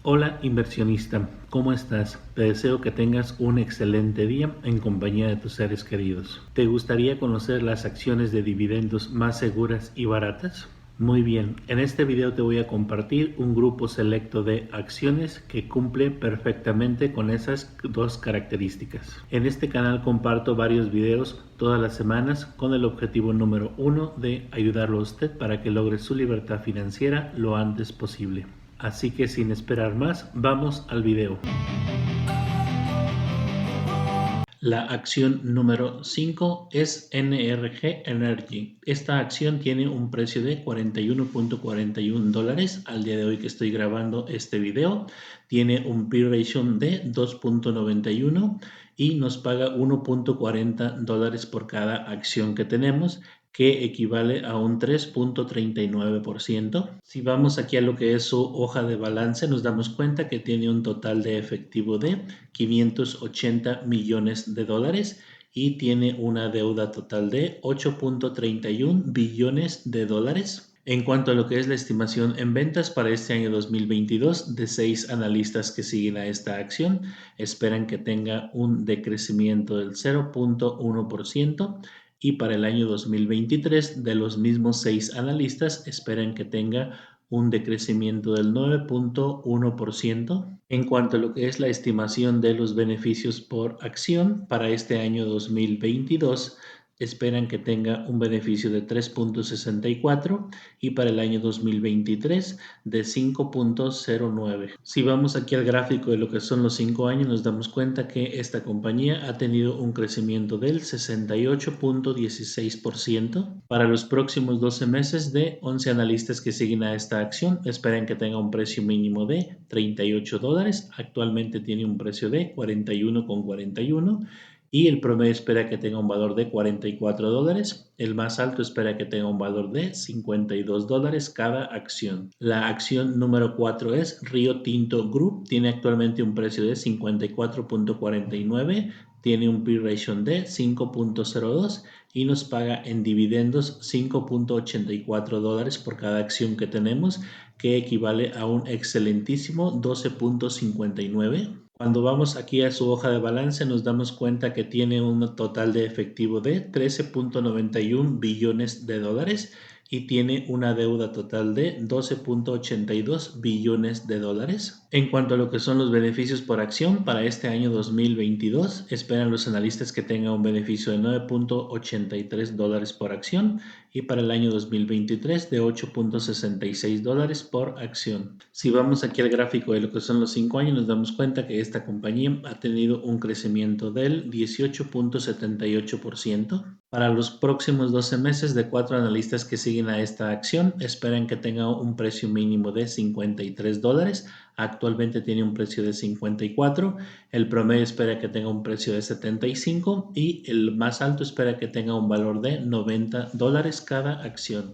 Hola inversionista, ¿cómo estás? Te deseo que tengas un excelente día en compañía de tus seres queridos. ¿Te gustaría conocer las acciones de dividendos más seguras y baratas? Muy bien, en este video te voy a compartir un grupo selecto de acciones que cumple perfectamente con esas dos características. En este canal comparto varios videos todas las semanas con el objetivo número 1 de ayudarlo a usted para que logre su libertad financiera lo antes posible. Así que sin esperar más, vamos al video. La acción número 5 es NRG Energy. Esta acción tiene un precio de $41.41 al día de hoy que estoy grabando este video. Tiene un P/E ratio de 2.91 y nos paga $1.40 por cada acción que tenemos, que equivale a un 3.39%. Si vamos aquí a lo que es su hoja de balance, nos damos cuenta que tiene un total de efectivo de $580 millones y tiene una deuda total de 8.31 billones de dólares. En cuanto a lo que es la estimación en ventas para este año 2022, de 6 analistas que siguen a esta acción, esperan que tenga un decrecimiento del 0.1%. Y para el año 2023, de los mismos 6 analistas, esperan que tenga un decrecimiento del 9.1%. En cuanto a lo que es la estimación de los beneficios por acción para este año 2022, esperan que tenga un beneficio de 3.64 y para el año 2023 de 5.09. Si vamos aquí al gráfico de lo que son los 5 años, nos damos cuenta que esta compañía ha tenido un crecimiento del 68.16%. Para los próximos 12 meses, de 11 analistas que siguen a esta acción, esperan que tenga un precio mínimo de $38. Actualmente tiene un precio de 41.41 y el promedio espera que tenga un valor de $44. El más alto espera que tenga un valor de $52 cada acción. La acción número 4 es Rio Tinto Group. Tiene actualmente un precio de 54.49, tiene un P/E ratio de 5.02 y nos paga en dividendos $5.84 por cada acción que tenemos, que equivale a un excelentísimo 12.59. Cuando vamos aquí a su hoja de balance, nos damos cuenta que tiene un total de efectivo de 13.91 billones de dólares y tiene una deuda total de 12.82 billones de dólares. En cuanto a lo que son los beneficios por acción para este año 2022, esperan los analistas que tenga un beneficio de $9.83 por acción y para el año 2023 de $8.66 por acción. Si vamos aquí al gráfico de lo que son los 5 años, nos damos cuenta que esta compañía ha tenido un crecimiento del 18.78%. Para los próximos 12 meses, de 4 analistas que siguen a esta acción, esperan que tenga un precio mínimo de $53. Actualmente tiene un precio de 54, el promedio espera que tenga un precio de 75 y el más alto espera que tenga un valor de $90 cada acción.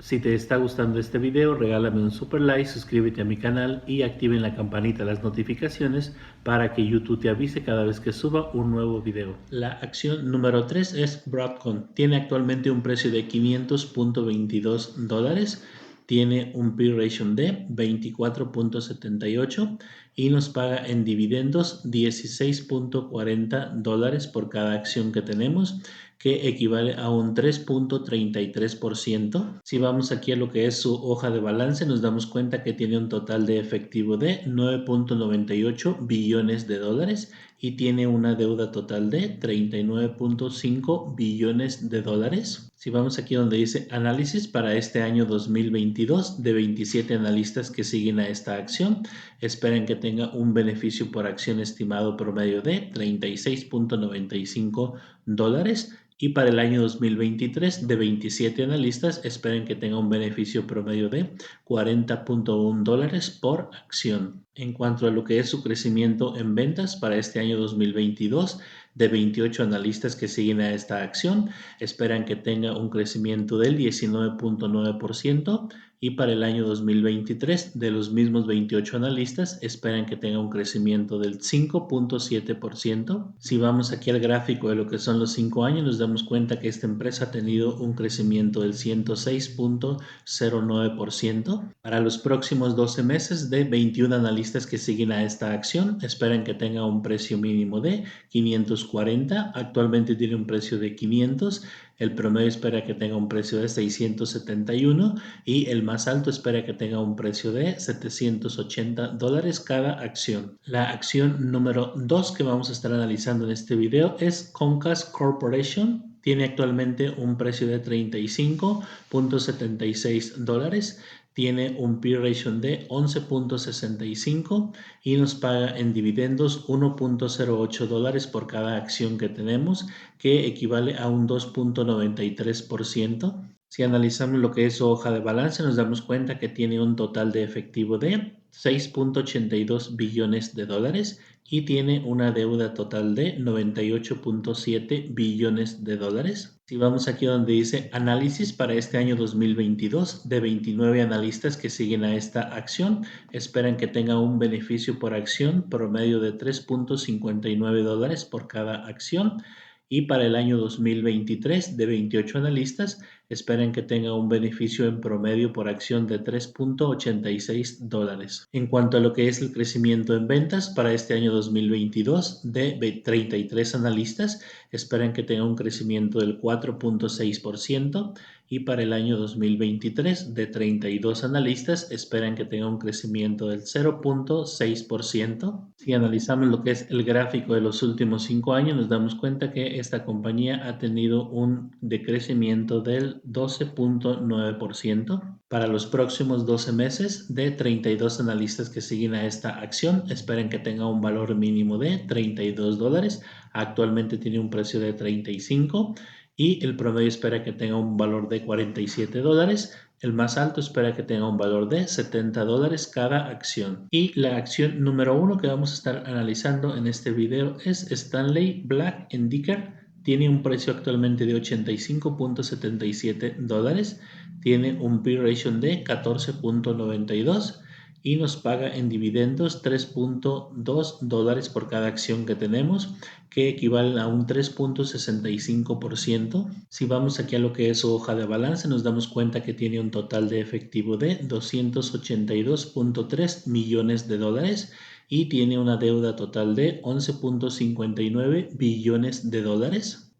Si te está gustando este video, regálame un super like, suscríbete a mi canal y activen la campanita de las notificaciones para que YouTube te avise cada vez que suba un nuevo video. La acción número 3 es Broadcom. Tiene actualmente un precio de $500.22. Tiene un P/E ratio de 24.78 y nos paga en dividendos $16.40 por cada acción que tenemos, que equivale a un 3.33%. Si vamos aquí a lo que es su hoja de balance, nos damos cuenta que tiene un total de efectivo de 9.98 billones de dólares y tiene una deuda total de 39.5 billones de dólares. Si vamos aquí donde dice análisis para este año 2022, de 27 analistas que siguen a esta acción, esperan que tenga un beneficio por acción estimado promedio de $36.95 y para el año 2023, de 27 analistas, esperan que tenga un beneficio promedio de $40.1 por acción. En cuanto a lo que es su crecimiento en ventas para este año 2022, de 28 analistas que siguen a esta acción, esperan que tenga un crecimiento del 19.9%, y para el año 2023 de los mismos 28 analistas esperan que tenga un crecimiento del 5.7%. Si vamos aquí al gráfico de lo que son los 5 años, nos damos cuenta que esta empresa ha tenido un crecimiento del 106.09%. Para los próximos 12 meses de 21 analistas que siguen a esta acción, esperan que tenga un precio mínimo de 540, actualmente tiene un precio de 500, el promedio espera que tenga un precio de 671 y el más alto espera que tenga un precio de $780 cada acción. La acción número 2 que vamos a estar analizando en este video es Comcast Corporation. Tiene actualmente un precio de $35.76. Tiene un P/E ratio de 11.65 y nos paga en dividendos $1.08 por cada acción que tenemos, que equivale a un 2.93%. Si analizamos lo que es su hoja de balance, nos damos cuenta que tiene un total de efectivo de $6.82 billones y tiene una deuda total de $98.7 billones. Si vamos aquí donde dice análisis para este año 2022, de 29 analistas que siguen a esta acción, esperan que tenga un beneficio por acción promedio de $3.59 por cada acción. Y para el año 2023, de 28 analistas, esperan que tenga un beneficio en promedio por acción de $3.86. En cuanto a lo que es el crecimiento en ventas, para este año 2022, de 33 analistas, esperan que tenga un crecimiento del 4.6%. Y para el año 2023, de 32 analistas, esperan que tenga un crecimiento del 0.6%. Si analizamos lo que es el gráfico de los últimos 5 años, nos damos cuenta que esta compañía ha tenido un decrecimiento del 12.9%. Para los próximos 12 meses, de 32 analistas que siguen a esta acción, esperan que tenga un valor mínimo de $32. Actualmente tiene un precio de 35 y el promedio espera que tenga un valor de $47. El más alto espera que tenga un valor de $70 cada acción. Y la acción número 1 que vamos a estar analizando en este video es Stanley Black & Decker. Tiene un precio actualmente de $85.77. Tiene un P/E ratio de 14.92 y nos paga en dividendos $3.2 por cada acción que tenemos, que equivalen a un 3.65%. Si vamos aquí a lo que es su hoja de balance, nos damos cuenta que tiene un total de efectivo de $282.3 millones y tiene una deuda total de $11.59 billones.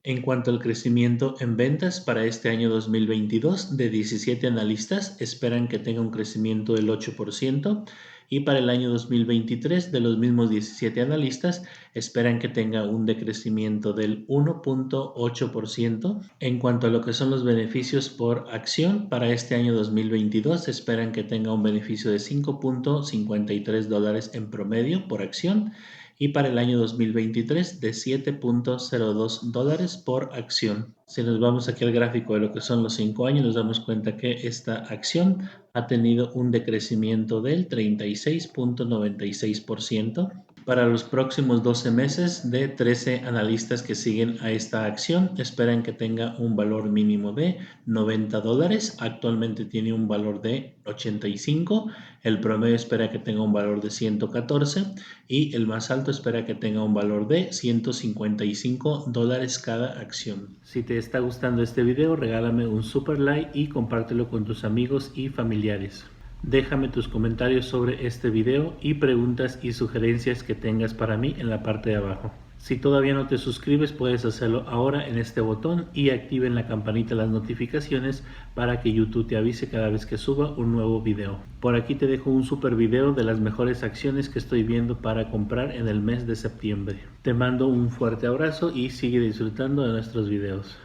En cuanto al crecimiento en ventas para este año 2022, de 17 analistas esperan que tenga un crecimiento del 8%. Y para el año 2023, de los mismos 17 analistas, esperan que tenga un decrecimiento del 1.8%. En cuanto a lo que son los beneficios por acción, para este año 2022, esperan que tenga un beneficio de $5.53 en promedio por acción. Y para el año 2023 de $7.02 por acción. Si nos vamos aquí al gráfico de lo que son los 5 años, nos damos cuenta que esta acción ha tenido un decrecimiento del 36.96%. Para los próximos 12 meses, de 13 analistas que siguen a esta acción, esperan que tenga un valor mínimo de $90. Actualmente tiene un valor de 85. El promedio espera que tenga un valor de 114 y el más alto espera que tenga un valor de $155 cada acción. Si te está gustando este video, regálame un super like y compártelo con tus amigos y familiares. Déjame tus comentarios sobre este video y preguntas y sugerencias que tengas para mí en la parte de abajo. Si todavía no te suscribes, puedes hacerlo ahora en este botón y activen la campanita de las notificaciones para que YouTube te avise cada vez que suba un nuevo video. Por aquí te dejo un super video de las mejores acciones que estoy viendo para comprar en el mes de septiembre. Te mando un fuerte abrazo y sigue disfrutando de nuestros videos.